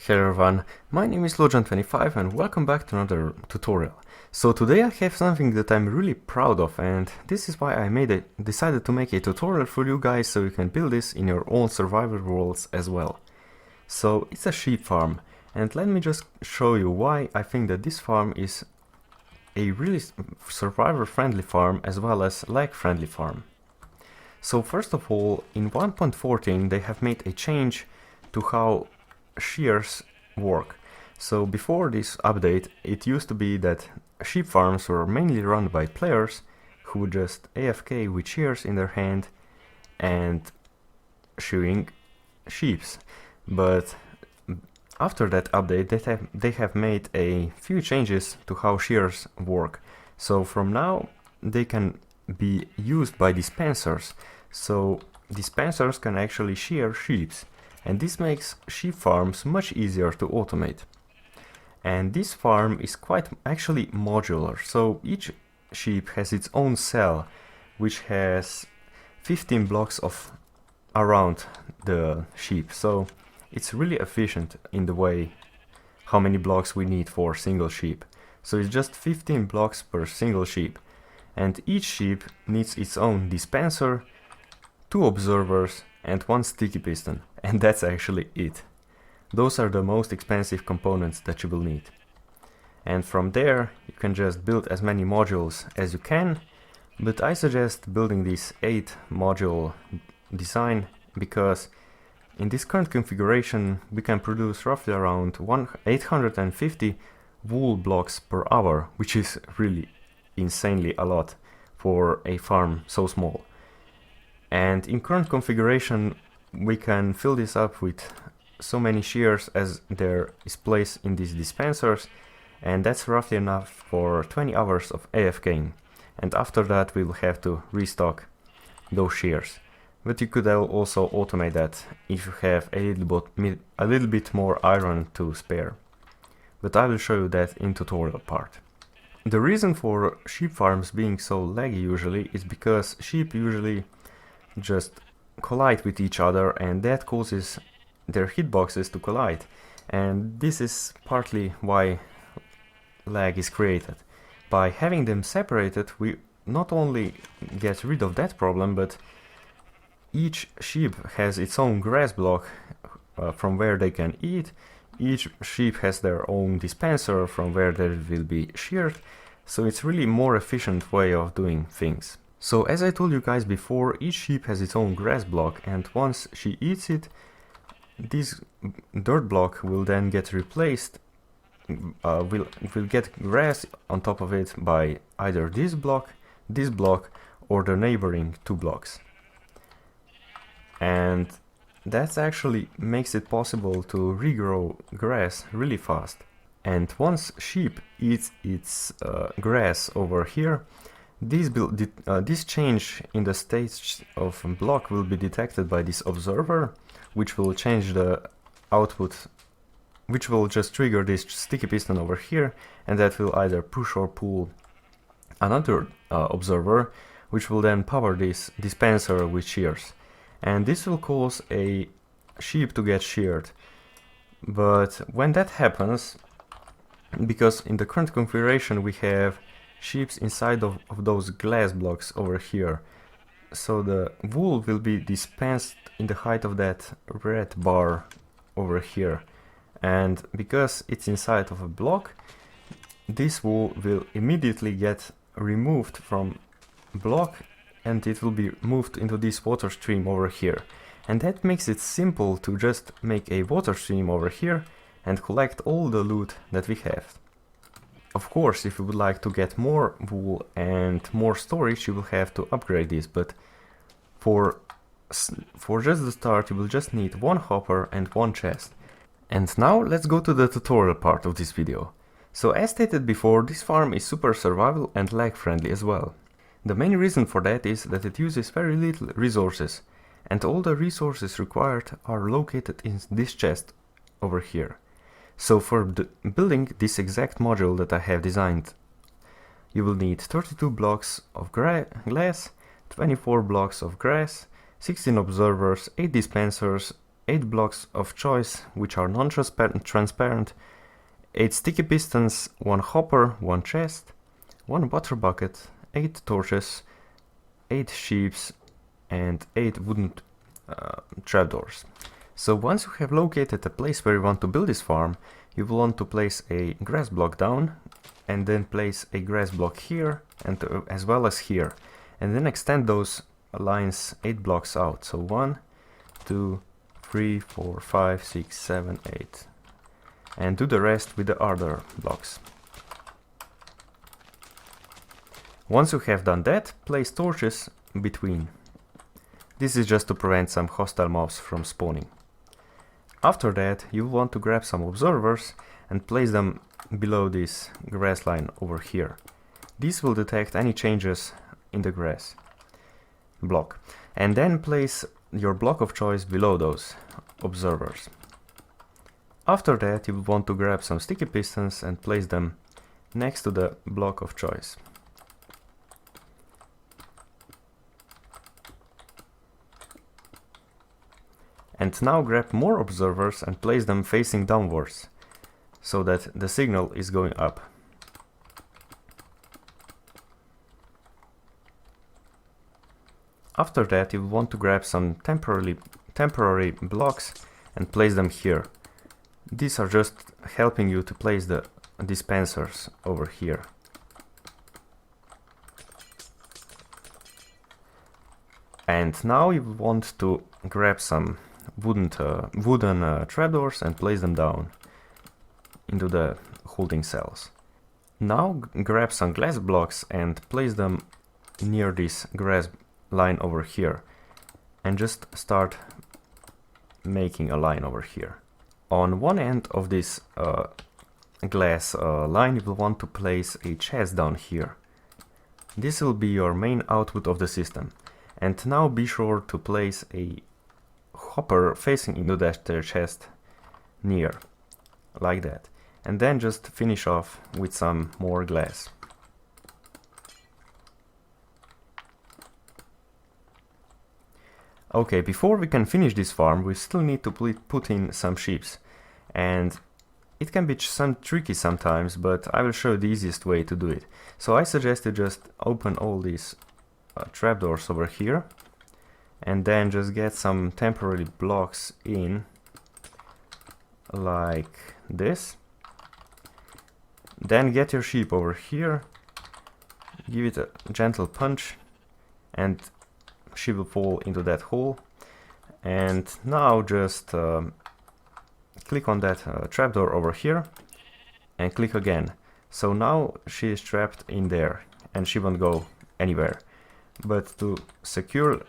Hello everyone, my name is Lojan25 and welcome back to another tutorial. So today I have something that I'm really proud of, and this is why I decided to make a tutorial for you guys so you can build this in your own survival worlds as well. So it's a sheep farm, and let me just show you why I think that this farm is a really survivor friendly farm as well as lag friendly farm. So first of all, in 1.14 they have made a change to how shears work. So before this update, it used to be that sheep farms were mainly run by players who would just AFK with shears in their hand and shearing sheeps. But after that update, they have made a few changes to how shears work. So from now they can be used by dispensers. So dispensers can actually shear sheeps. And this makes sheep farms much easier to automate. And this farm is quite actually modular, so each sheep has its own cell, which has 15 blocks of around the sheep. So it's really efficient in the way how many blocks we need for single sheep. So it's just 15 blocks per single sheep. And each sheep needs its own dispenser, 2 observers, and 1 sticky piston, and that's actually it. Those are the most expensive components that you will need. And from there you can just build as many modules as you can, but I suggest building this 8 module design because in this current configuration we can produce roughly around 850 wool blocks per hour, which is really insanely a lot for a farm so small. And in current configuration we can fill this up with so many shears as there is place in these dispensers, and that's roughly enough for 20 hours of AFKing, and after that we will have to restock those shears. But you could also automate that if you have a little bit more iron to spare. But I will show you that in tutorial part. The reason for sheep farms being so laggy usually is because sheep usually just collide with each other, and that causes their hitboxes to collide, and this is partly why lag is created. By having them separated, we not only get rid of that problem, but each sheep has its own grass block from where they can eat. Each sheep has their own dispenser from where they will be sheared, so it's really more efficient way of doing things. So as I told you guys before, each sheep has its own grass block, and once she eats it, this dirt block will then get replaced, will get grass on top of it by either this block, or the neighboring 2 blocks. And that actually makes it possible to regrow grass really fast. And once sheep eats its grass over here, this change in the state of block will be detected by this observer, which will change the output, which will just trigger this sticky piston over here, and that will either push or pull another observer, which will then power this dispenser with shears. And this will cause a sheep to get sheared. But when that happens, because in the current configuration we have sheep inside of those glass blocks over here, so the wool will be dispensed in the height of that red bar over here, and because it's inside of a block, this wool will immediately get removed from block and it will be moved into this water stream over here, and that makes it simple to just make a water stream over here and collect all the loot that we have. Of course, if you would like to get more wool and more storage, you will have to upgrade this, but for just the start you will just need 1 hopper and 1 chest. And now let's go to the tutorial part of this video. So as stated before, this farm is super survival and lag friendly as well. The main reason for that is that it uses very little resources, and all the resources required are located in this chest over here. So for building this exact module that I have designed, you will need 32 blocks of glass, 24 blocks of grass, 16 observers, 8 dispensers, 8 blocks of choice which are non-transparent, 8 sticky pistons, 1 hopper, 1 chest, 1 water bucket, 8 torches, 8 sheeps, and 8 wooden trapdoors. So once you have located a place where you want to build this farm, you will want to place a grass block down, and then place a grass block here, and as well as here, and then extend those lines 8 blocks out. So 1, 2, 3, 4, 5, 6, 7, 8, and do the rest with the other blocks. Once you have done that, place torches between. This is just to prevent some hostile mobs from spawning. After that, you will want to grab some observers and place them below this grass line over here. This will detect any changes in the grass block. And then place your block of choice below those observers. After that, you will want to grab some sticky pistons and place them next to the block of choice. And now grab more observers and place them facing downwards, so that the signal is going up. After that, you will want to grab some temporary blocks and place them here. These are just helping you to place the dispensers over here. And now you will want to grab some wooden trapdoors and place them down into the holding cells. Now grab some glass blocks and place them near this grass line over here, and just start making a line over here. On one end of this glass line, you will want to place a chest down here. This will be your main output of the system. And now be sure to place a hopper facing into that chest near, like that. And then just finish off with some more glass. Okay, before we can finish this farm, we still need to put in some sheeps. And it can be tricky sometimes, but I will show the easiest way to do it. So I suggest you just open all these trapdoors over here, and then just get some temporary blocks in, like this. Then get your sheep over here, give it a gentle punch, and she will fall into that hole. And now just click on that trapdoor over here and click again. So now she is trapped in there and she won't go anywhere. But to secure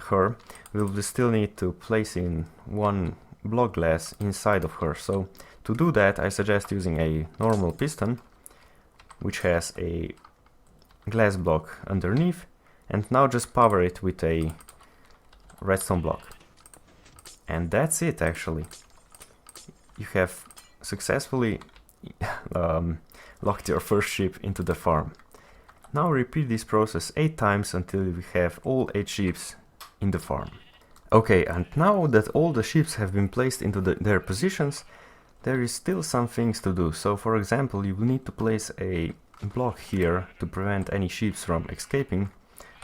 her, we will still need to place in one block glass inside of her. So to do that, I suggest using a normal piston, which has a glass block underneath, and now just power it with a redstone block. And that's it, actually. You have successfully locked your first sheep into the farm. Now repeat this process 8 times until we have all 8 sheep in the farm. Okay, and now that all the sheep have been placed into their positions, there is still some things to do. So for example, you will need to place a block here to prevent any sheep from escaping,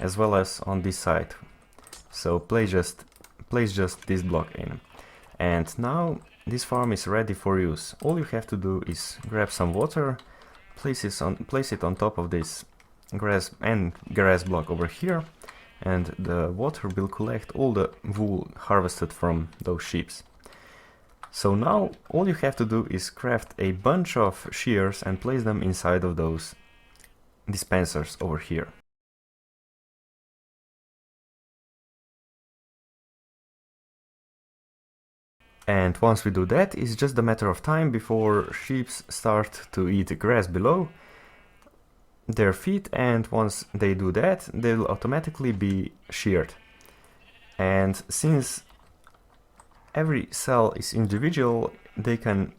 as well as on this side. So place just this block in. And now this farm is ready for use. All you have to do is grab some water, place it on top of this grass block over here, and the water will collect all the wool harvested from those sheep. So now all you have to do is craft a bunch of shears and place them inside of those dispensers over here. And once we do that, it's just a matter of time before sheep start to eat the grass below their feet, and once they do that, they'll automatically be sheared. And since every cell is individual, they can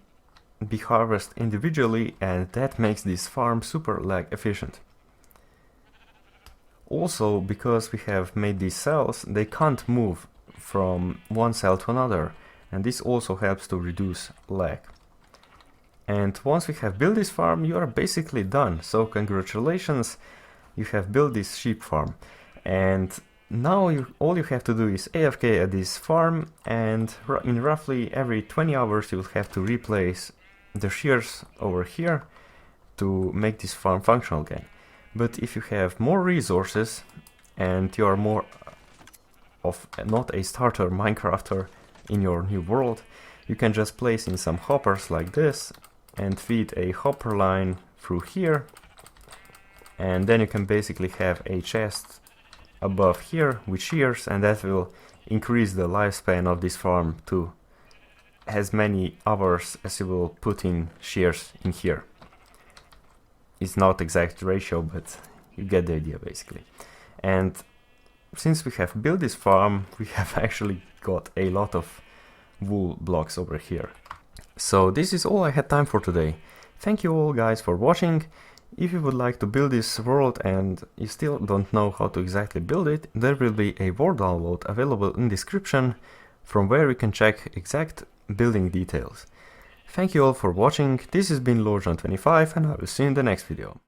be harvested individually, and that makes this farm super lag efficient. Also, because we have made these cells, they can't move from one cell to another, and this also helps to reduce lag. And once we have built this farm, you are basically done. So congratulations, you have built this sheep farm. And now all you have to do is AFK at this farm, and in roughly every 20 hours you will have to replace the shears over here to make this farm functional again. But if you have more resources and you are more of not a starter Minecrafter in your new world, you can just place in some hoppers like this and feed a hopper line through here, and then you can basically have a chest above here with shears, and that will increase the lifespan of this farm to as many hours as you will put in shears in here. It's not exact ratio, but you get the idea basically. And since we have built this farm, we have actually got a lot of wool blocks over here. So this is all I had time for today. Thank you all guys for watching. If you would like to build this world and you still don't know how to exactly build it, there will be a Word download available in description from where you can check exact building details. Thank you all for watching. This has been Lojan25, and I will see you in the next video.